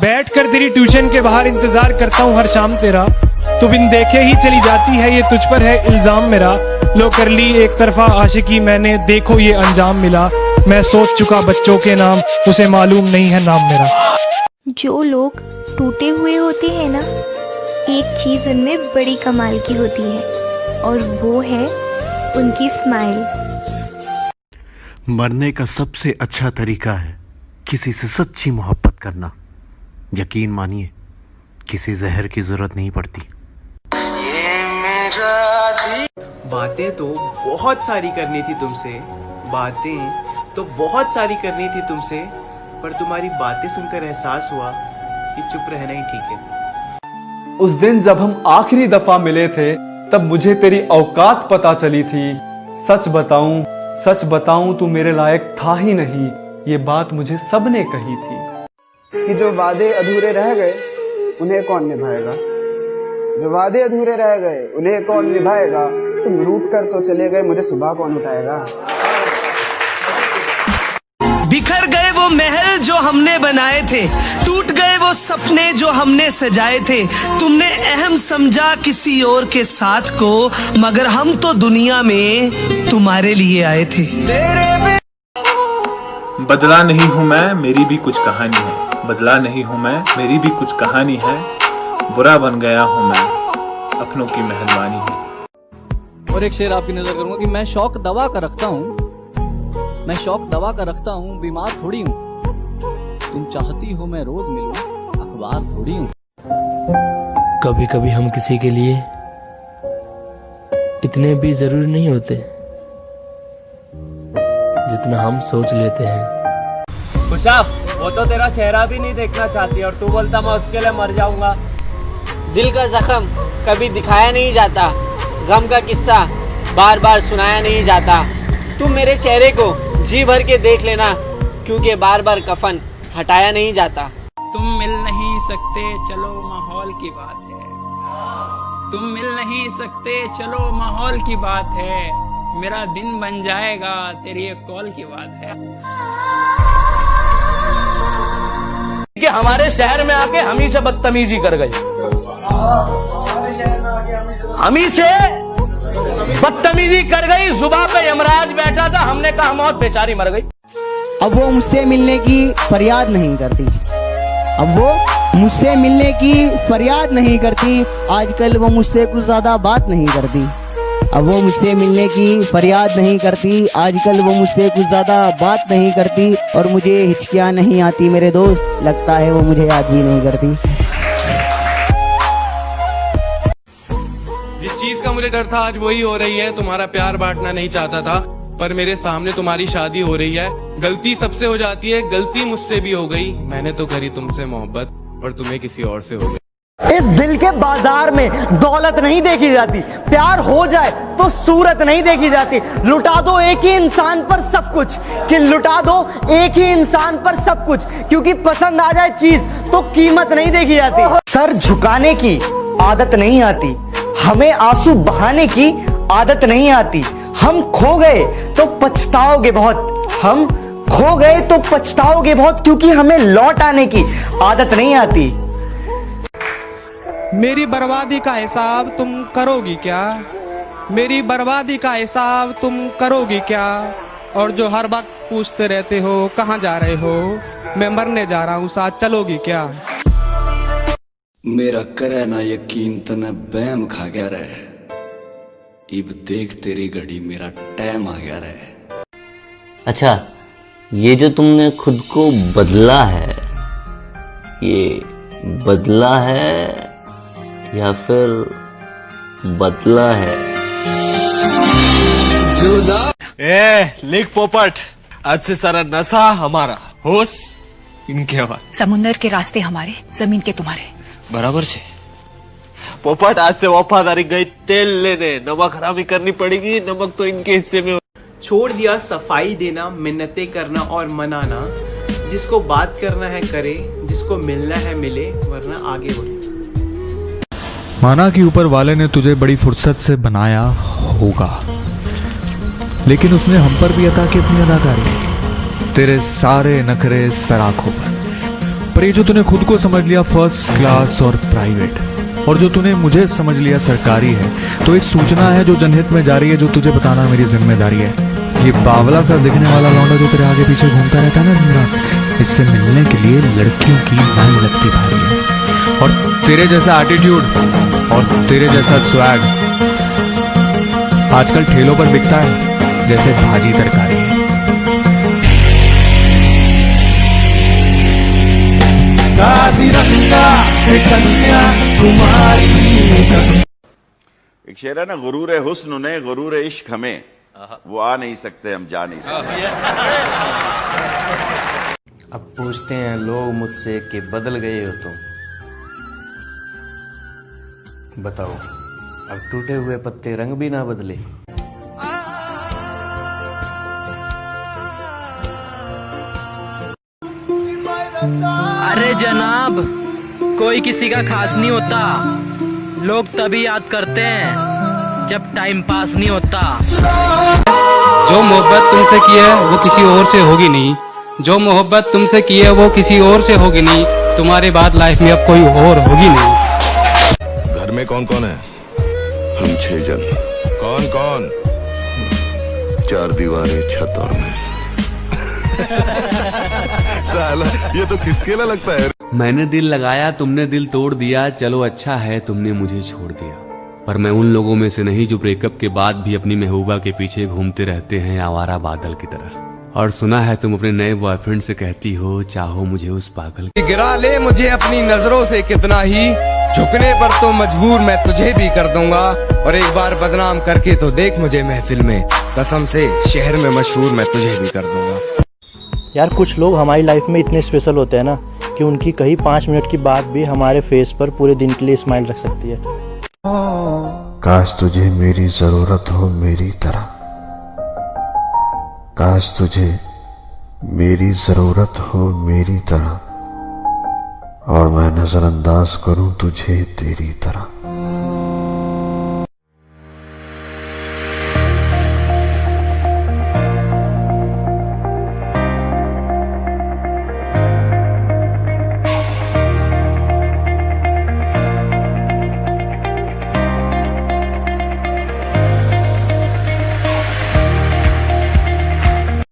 बैठकर तेरी ट्यूशन के बाहर इंतजार करता हूँ हर शाम तेरा, तू बिन देखे ही चली जाती है, ये तुझ पर है इल्जाम मेरा। लो कर ली एक तरफा आशिकी मैंने, देखो ये अंजाम मिला। मैं सोच चुका बच्चों के नाम, उसे मालूम नहीं है नाम मेरा। जो लोग टूटे हुए होते हैं ना, एक चीज़ उनमें बड़ी कमाल की होती है और वो है उनकी स्माइल। मरने का सबसे अच्छा तरीका है किसी से सच्ची मोहब्बत करना। यकीन मानिए किसी जहर की जरूरत नहीं पड़ती। बातें तो बहुत सारी करनी थी तुमसे, बातें तो बहुत सारी करनी थी तुमसे, पर तुम्हारी बातें सुनकर एहसास हुआ कि चुप रहना ही ठीक है। उस दिन जब हम आखिरी दफा मिले थे तब मुझे तेरी औकात पता चली थी। सच बताऊं तू मेरे लायक था ही नहीं, ये बात मुझे सबने कही थी। कि जो वादे अधूरे रह गए उन्हें कौन निभाएगा, जो वादे अधूरे रह गए उन्हें कौन निभाएगा। तुम रूठ कर तो चले गए, मुझे सुबह कौन उठाएगा। बिखर गए वो महल जो हमने बनाए थे, टूट गए वो सपने जो हमने सजाए थे। तुमने अहम समझा किसी और के साथ को, मगर हम तो दुनिया में तुम्हारे लिए आए थे। बदला नहीं हूँ मैं, मेरी भी कुछ कहानी है। बदला नहीं हूँ मैं, मेरी भी कुछ कहानी है। बुरा बन गया हूँ मैं, अपनों की मेहरबानी है। और एक शेर आपकी नजर करूंगा कि मैं शौक दवा का रखता हूँ, मैं शौक दवा का रखता हूँ, बीमार थोड़ी हूँ। तुम चाहती हो मैं रोज मिलूं, अखबार थोड़ी हूँ। कभी कभी हम किसी के लिए इतने भी जरूरी नहीं होते जितना हम सोच लेते हैं। खुशाब, वो तो तेरा चेहरा भी नहीं देखना चाहती और तू बोलता मैं उसके लिए मर जाऊंगा। दिल का जख्म कभी दिखाया नहीं जाता, गम का किस्सा बार बार सुनाया नहीं जाता। तुम मेरे चेहरे को जी भर के देख लेना, क्योंकि बार बार कफन हटाया नहीं जाता। तुम मिल नहीं सकते चलो माहौल की बात है, तुम मिल नहीं सकते चलो माहौल की बात है। मेरा दिन बन जाएगा तेरी एक कॉल की बात है। कि हमारे शहर में आके हम ही से बदतमीजी कर गई, हम ही से बदतमीजी कर गई। जुबान पे यमराज बैठा था, हमने कहा मौत बेचारी मर गई। अब वो मुझसे मिलने की फरियाद नहीं करती, अब वो मुझसे मिलने की फरियाद नहीं करती। आजकल वो मुझसे कुछ ज्यादा बात नहीं करती, अब वो मुझसे मिलने की फरियाद नहीं करती। आजकल वो मुझसे कुछ ज्यादा बात नहीं करती और मुझे हिचकियां नहीं आती मेरे दोस्त, लगता है वो मुझे याद भी नहीं करती। जिस चीज का मुझे डर था आज वही हो रही है। तुम्हारा प्यार बांटना नहीं चाहता था, पर मेरे सामने तुम्हारी शादी हो रही है। गलती सबसे हो जाती है, गलती मुझसे भी हो गई। मैंने तो करी तुमसे मोहब्बत, पर तुम्हें किसी और से हो गई। इस दिल के बाजार में दौलत नहीं देखी जाती, प्यार हो जाए तो सूरत नहीं देखी जाती। लुटा दो एक ही इंसान पर सब कुछ, कि लुटा दो एक ही इंसान पर सब कुछ, क्योंकि पसंद आ जाए चीज तो कीमत नहीं देखी जाती। सर झुकाने की आदत नहीं आती, हमें आंसू बहाने की आदत नहीं आती। हम खो गए तो पछताओगे बहुत, हम खो गए तो पछताओगे बहुत, क्योंकि हमें लौट आने की आदत नहीं आती। मेरी बर्बादी का हिसाब तुम करोगी क्या, मेरी बर्बादी का हिसाब तुम करोगी क्या। और जो हर वक्त पूछते रहते हो कहाँ जा रहे हो, मैं मरने जा रहा हूँ साथ चलोगी क्या। मेरा करे ना यकीन तने बैम खा गया रहे, इब देख तेरी घड़ी मेरा टाइम आ गया रहे। अच्छा, ये जो तुमने खुद को बदला है, ये बदला है या फिर बदला है? जुदा लिख पोपट, आज से सारा नशा हमारा, होश इनके हवा। समुंदर के रास्ते हमारे, जमीन के तुम्हारे। बराबर से पोपट, आज से वफादारी गई तेल लेने। नमक हरामी करनी पड़ेगी, नमक तो इनके हिस्से में। छोड़ दिया सफाई देना, मिन्नतें करना और मनाना। जिसको बात करना है करे, जिसको मिलना है मिले, वरना आगे बढ़े। माना कि ऊपर वाले ने तुझे बड़ी फुर्सत से बनाया होगा, लेकिन उसने हम पर भी अता की अपनी अदाकारी। तेरे सारे नखरे सराखों पर, पर ये जो तूने खुद को समझ लिया फर्स्ट क्लास और प्राइवेट, और जो तूने मुझे समझ लिया सरकारी है, तो एक सूचना है जो जनहित में जारी है, जो तुझे बताना मेरी जिम्मेदारी है। ये बावला सा दिखने वाला लौंडा जो तेरे आगे पीछे घूमता रहता है ना दिन रात, इससे मिलने के लिए लड़कियों की लाइन लगती भारी है। और तेरे जैसा एटीट्यूड और तेरे जैसा स्वैग आजकल ठेलों पर बिकता है जैसे भाजी तरकारी है। एक शेर है ना, गुरूर हुस्न उन्हें गुरूर इश्क हमें, वो आ नहीं सकते हम जा नहीं सकते। अब पूछते हैं लोग मुझसे कि बदल गए हो तुम, बताओ अब टूटे हुए पत्ते रंग भी ना बदले। अरे जनाब, कोई किसी का खास नहीं होता, लोग तभी याद करते हैं जब टाइम पास नहीं होता। जो मोहब्बत तुमसे की है वो किसी और से होगी नहीं, जो मोहब्बत तुमसे की है वो किसी और से होगी नहीं, तुम्हारे बाद लाइफ में अब कोई और होगी नहीं। घर में कौन कौन है? हम 6 जन। कौन कौन? 4 दीवारें, छत और मैं। साला ये तो खिसकेला लगता है। मैंने दिल लगाया, तुमने दिल तोड़ दिया, चलो अच्छा है तुमने मुझे छोड़ दिया। पर मैं उन लोगों में से नहीं जो ब्रेकअप के बाद भी अपनी महबूबा के पीछे घूमते रहते हैं आवारा बादल की तरह। और सुना है तुम अपने नए बॉयफ्रेंड से कहती हो चाहो मुझे उस पागल। गिरा ले मुझे अपनी नजरों से कितना ही, झुकने पर तो मजबूर मैं तुझे भी कर दूंगा, और एक बार बदनाम करके तो देख मुझे महफिल में, कसम से शहर में मशहूर मैं तुझे भी कर दूंगा। यार कुछ लोग हमारी लाइफ में इतने स्पेशल होते हैं ना कि उनकी कहीं 5 मिनट की बात भी हमारे फेस पर पूरे दिन के लिए स्माइल रख सकती है। काश तुझे मेरी जरूरत हो मेरी तरह, काश तुझे मेरी जरूरत हो मेरी तरह, और मैं नजरअंदाज करूं तुझे तेरी तरह।